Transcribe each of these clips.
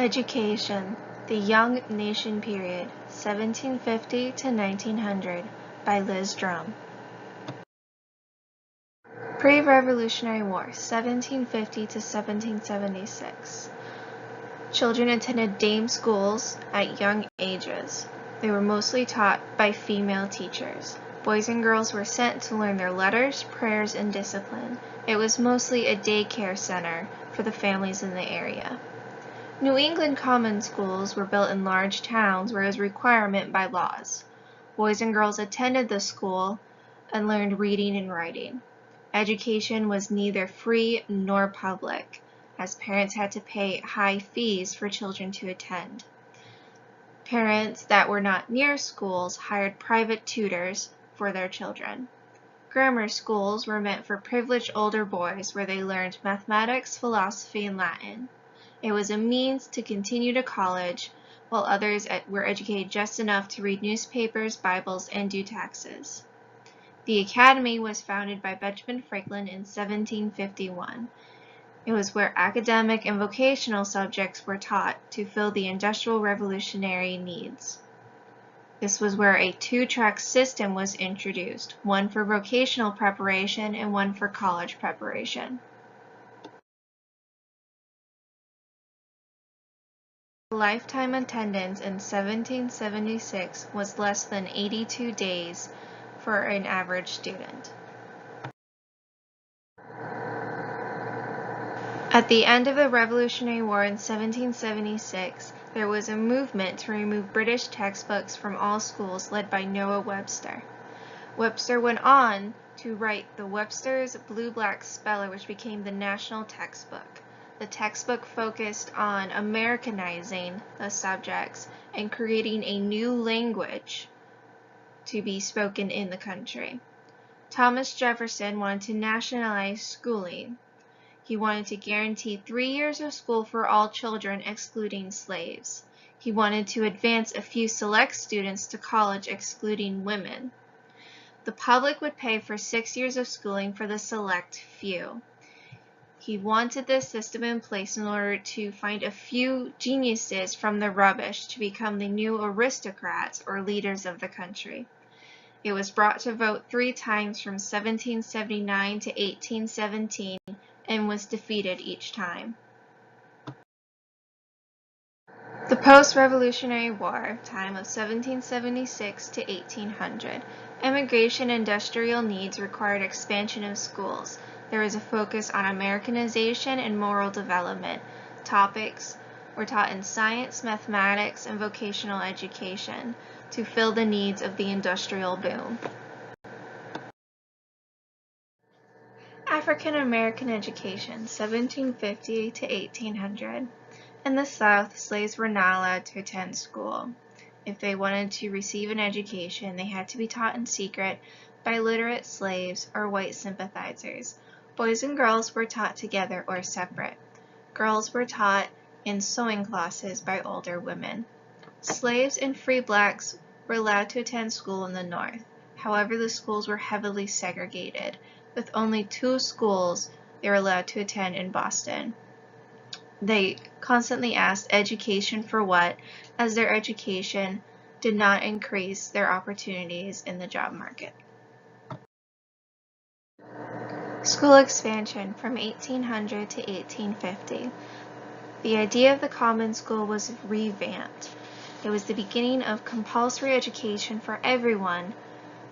Education, The Young Nation Period, 1750 to 1900, by Liz Drum. Pre-Revolutionary War, 1750 to 1776. Children attended dame schools at young ages. They were mostly taught by female teachers. Boys and girls were sent to learn their letters, prayers, and discipline. It was mostly a daycare center for the families in the area. New England common schools were built in large towns where it was a requirement by laws. Boys and girls attended the school and learned reading and writing. Education was neither free nor public, as parents had to pay high fees for children to attend. Parents that were not near schools hired private tutors for their children. Grammar schools were meant for privileged older boys where they learned mathematics, philosophy, and Latin. It was a means to continue to college, while others were educated just enough to read newspapers, Bibles, and do taxes. The Academy was founded by Benjamin Franklin in 1751. It was where academic and vocational subjects were taught to fill the Industrial Revolutionary needs. This was where a two-track system was introduced, one for vocational preparation and one for college preparation. Lifetime attendance in 1776 was less than 82 days for an average student. At the end of the Revolutionary War in 1776, there was a movement to remove British textbooks from all schools led by Noah Webster. Webster went on to write the Webster's Blue-Black Speller, which became the national textbook. The textbook focused on Americanizing the subjects and creating a new language to be spoken in the country. Thomas Jefferson wanted to nationalize schooling. He wanted to guarantee 3 years of school for all children, excluding slaves. He wanted to advance a few select students to college, excluding women. The public would pay for 6 years of schooling for the select few. He wanted this system in place in order to find a few geniuses from the rubbish to become the new aristocrats or leaders of the country. It was brought to vote 3 times from 1779 to 1817 and was defeated each time. The post-Revolutionary War time of 1776 to 1800. Immigration and industrial needs required expansion of schools. There was a focus on Americanization and moral development. Topics were taught in science, mathematics, and vocational education to fill the needs of the industrial boom. African American education, 1750 to 1800. In the South, slaves were not allowed to attend school. If they wanted to receive an education, they had to be taught in secret by literate slaves or white sympathizers. Boys and girls were taught together or separate. Girls were taught in sewing classes by older women. Slaves and free blacks were allowed to attend school in the North. However, the schools were heavily segregated, with only 2 schools they were allowed to attend in Boston. They constantly asked education for what, as their education did not increase their opportunities in the job market. School expansion from 1800 to 1850. The idea of the common school was revamped. It was the beginning of compulsory education for everyone,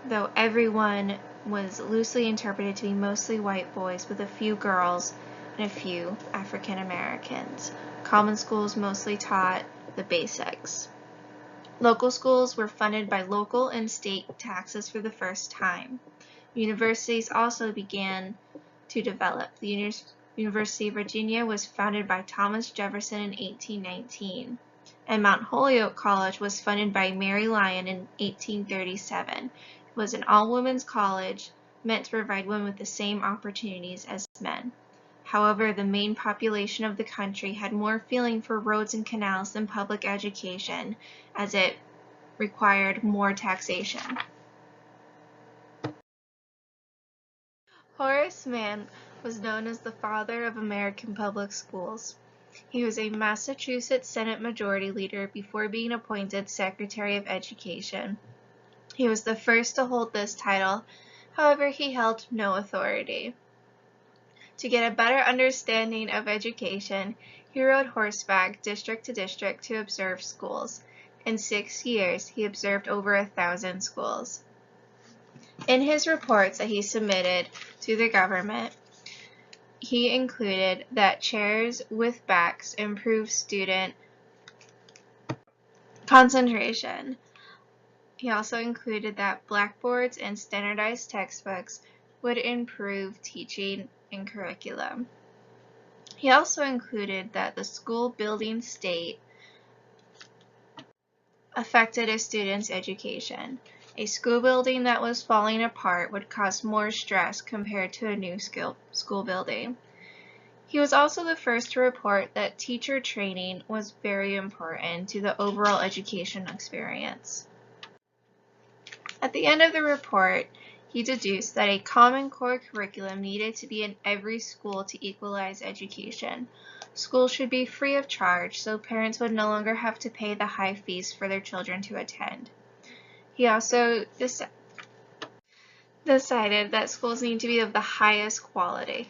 though everyone was loosely interpreted to be mostly white boys with a few girls and a few African Americans. Common schools mostly taught the basics. Local schools were funded by local and state taxes for the first time. Universities also began to develop. The University of Virginia was founded by Thomas Jefferson in 1819, and Mount Holyoke College was funded by Mary Lyon in 1837. It was an all-women's college meant to provide women with the same opportunities as men. However, the main population of the country had more feeling for roads and canals than public education, as it required more taxation. Horace Mann was known as the father of American public schools. He was a Massachusetts Senate Majority Leader before being appointed Secretary of Education. He was the first to hold this title, however, he held no authority. To get a better understanding of education, he rode horseback district to district to observe schools. In 6 years, he observed over 1,000 schools. In his reports that he submitted to the government, he included that chairs with backs improve student concentration. He also included that blackboards and standardized textbooks would improve teaching and curriculum. He also included that the school building state affected a student's education. A school building that was falling apart would cause more stress compared to a new school building. He was also the first to report that teacher training was very important to the overall education experience. At the end of the report, he deduced that a Common Core curriculum needed to be in every school to equalize education. Schools should be free of charge, so parents would no longer have to pay the high fees for their children to attend. He also decided that schools need to be of the highest quality.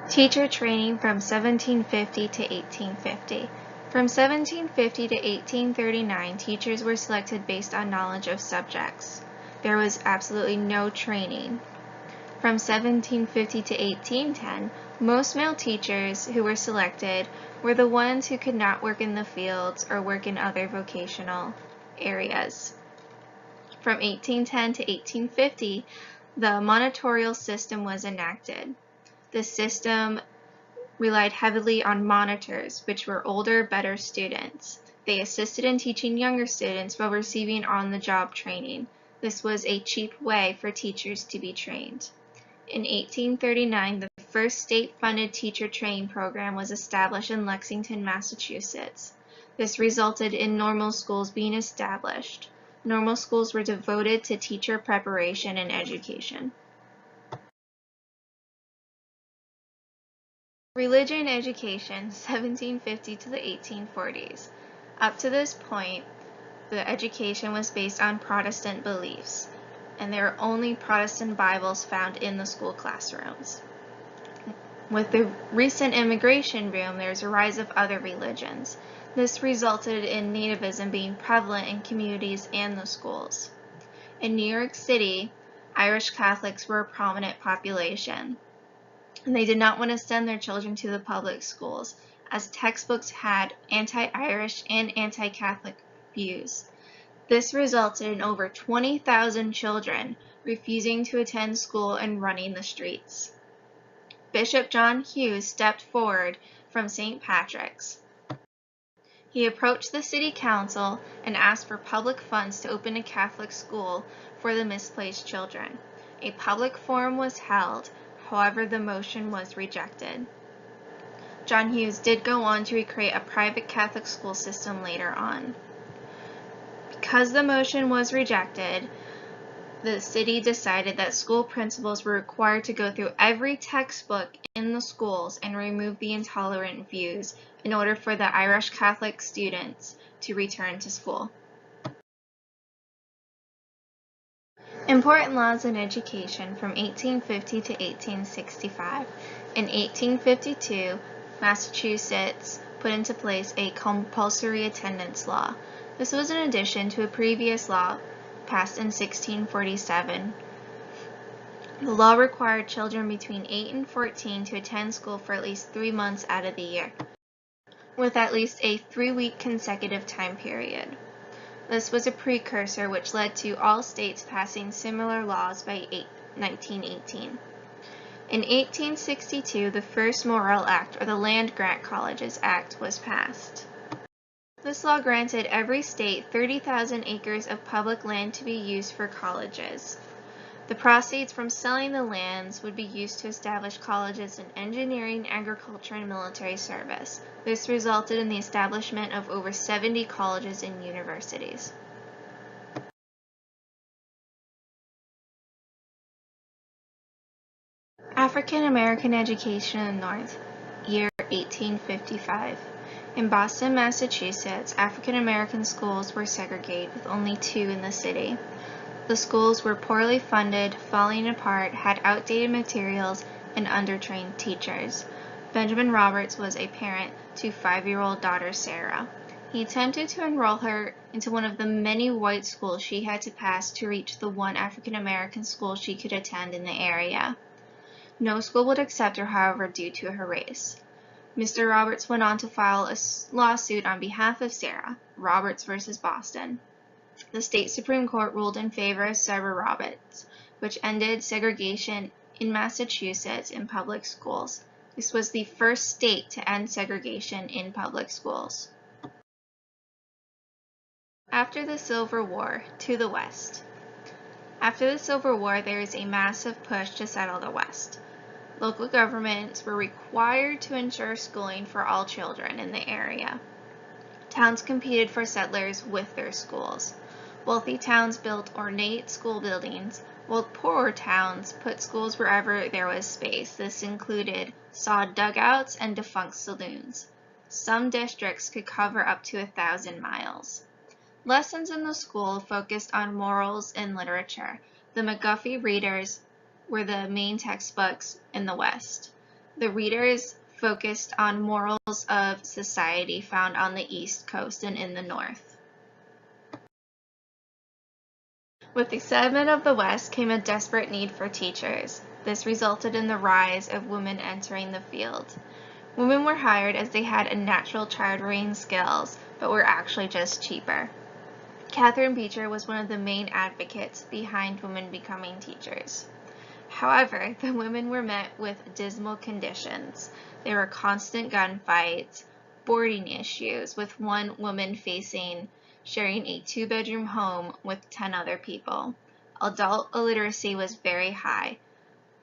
Teacher training from 1750 to 1850. From 1750 to 1839, teachers were selected based on knowledge of subjects. There was absolutely no training. From 1750 to 1810, most male teachers who were selected were the ones who could not work in the fields or work in other vocational areas. From 1810 to 1850, the monitorial system was enacted. The system relied heavily on monitors, which were older, better students. They assisted in teaching younger students while receiving on-the-job training. This was a cheap way for teachers to be trained. In 1839, the first state-funded teacher training program was established in Lexington, Massachusetts. This resulted in normal schools being established. Normal schools were devoted to teacher preparation and education. Religion education, 1750 to the 1840s. Up to this point, the education was based on Protestant beliefs, and there were only Protestant Bibles found in the school classrooms. With the recent immigration boom, there's a rise of other religions. This resulted in nativism being prevalent in communities and the schools. In New York City, Irish Catholics were a prominent population, and they did not want to send their children to the public schools, as textbooks had anti-Irish and anti-Catholic views. This resulted in over 20,000 children refusing to attend school and running the streets. Bishop John Hughes stepped forward from St. Patrick's. He approached the city council and asked for public funds to open a Catholic school for the misplaced children. A public forum was held, however, the motion was rejected. John Hughes did go on to recreate a private Catholic school system later on. Because the motion was rejected, the city decided that school principals were required to go through every textbook in the schools and remove the intolerant views in order for the Irish Catholic students to return to school. Important laws in education from 1850 to 1865. In 1852, Massachusetts put into place a compulsory attendance law. This was in addition to a previous law passed in 1647. The law required children between 8 and 14 to attend school for at least 3 months out of the year, with at least a 3-week consecutive time period. This was a precursor which led to all states passing similar laws by 1918. In 1862, the first Morrill Act, or the Land Grant Colleges Act, was passed. This law granted every state 30,000 acres of public land to be used for colleges. The proceeds from selling the lands would be used to establish colleges in engineering, agriculture, and military service. This resulted in the establishment of over 70 colleges and universities. After African American education in the North, year 1855. In Boston, Massachusetts, African American schools were segregated with only 2 in the city. The schools were poorly funded, falling apart, had outdated materials, and undertrained teachers. Benjamin Roberts was a parent to 5-year-old daughter Sarah. He attempted to enroll her into one of the many white schools she had to pass to reach the one African American school she could attend in the area. No school would accept her, however, due to her race. Mr. Roberts went on to file a lawsuit on behalf of Sarah, Roberts versus Boston. The state Supreme Court ruled in favor of Sarah Roberts, which ended segregation in Massachusetts in public schools. This was the first state to end segregation in public schools. After the Civil War, to the West. After the Civil War, there is a massive push to settle the West. Local governments were required to ensure schooling for all children in the area. Towns competed for settlers with their schools. Wealthy towns built ornate school buildings, while poorer towns put schools wherever there was space. This included sod dugouts and defunct saloons. Some districts could cover up to 1,000 miles. Lessons in the school focused on morals and literature. The McGuffey Readers were the main textbooks in the West. The readers focused on morals of society found on the East Coast and in the North. With the settlement of the West came a desperate need for teachers. This resulted in the rise of women entering the field. Women were hired as they had a natural child-rearing skills, but were actually just cheaper. Catherine Beecher was one of the main advocates behind women becoming teachers. However, the women were met with dismal conditions. There were constant gunfights, boarding issues, with one woman sharing a 2-bedroom home with 10 other people. Adult illiteracy was very high.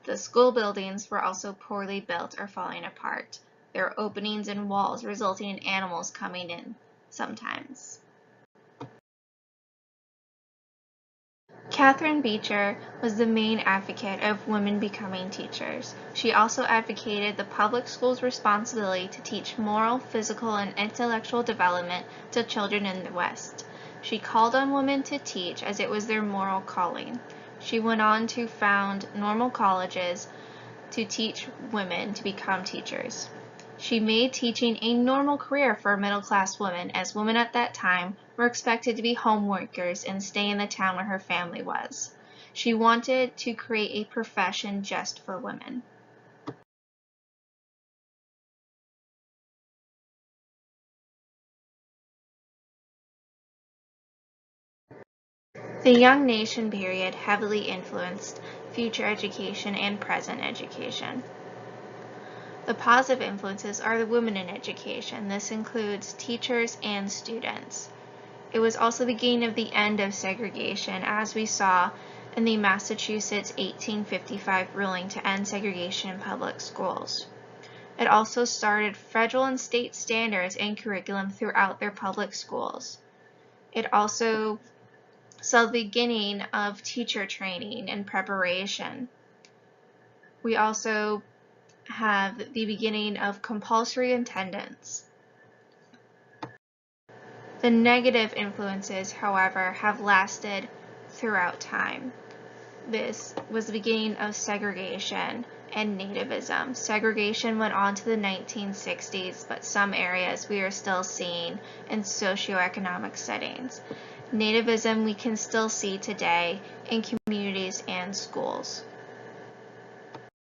The school buildings were also poorly built or falling apart. There were openings in walls, resulting in animals coming in sometimes. Catherine Beecher was the main advocate of women becoming teachers. She also advocated the public school's responsibility to teach moral, physical, and intellectual development to children in the West. She called on women to teach as it was their moral calling. She went on to found normal colleges to teach women to become teachers. She made teaching a normal career for middle-class women, as women at that time were expected to be home workers and stay in the town where her family was. She wanted to create a profession just for women. The Young Nation period heavily influenced future education and present education. The positive influences are the women in education. This includes teachers and students. It was also the beginning of the end of segregation, as we saw in the Massachusetts 1855 ruling to end segregation in public schools. It also started federal and state standards and curriculum throughout their public schools. It also saw the beginning of teacher training and preparation. We also have the beginning of compulsory attendance. The negative influences, however, have lasted throughout time. This was the beginning of segregation and nativism. Segregation went on to the 1960s, but some areas we are still seeing in socioeconomic settings. Nativism we can still see today in communities and schools.